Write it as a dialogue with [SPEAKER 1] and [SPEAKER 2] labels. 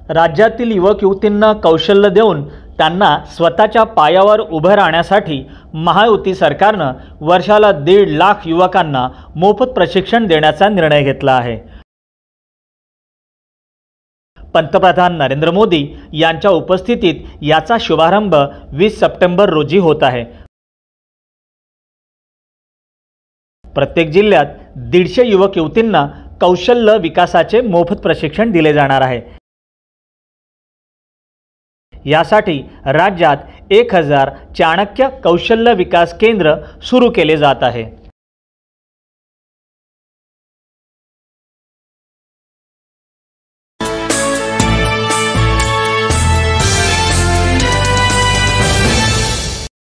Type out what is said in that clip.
[SPEAKER 1] राज्यातील युवक युवतींना कौशल्य देऊन त्यांना स्वतःच्या पायावर उभं राहण्यासाठी महायुती सरकारनं वर्षाला 1.5 लाख युवकांना मोफत प्रशिक्षण देण्याचा निर्णय घेतला आहे। पंतप्रधान नरेंद्र मोदी यांच्या उपस्थितीत याचा शुभारंभ 20 सप्टेंबर रोजी होत आहे। प्रत्येक जिल्ह्यात 150 युवक युवतींना कौशल्य विकासाचे मोफत प्रशिक्षण दिले जाणार आहे। यासाठी राज्यात 1000 चाणक्य कौशल्य विकास केंद्र सुरू केले जात आहे।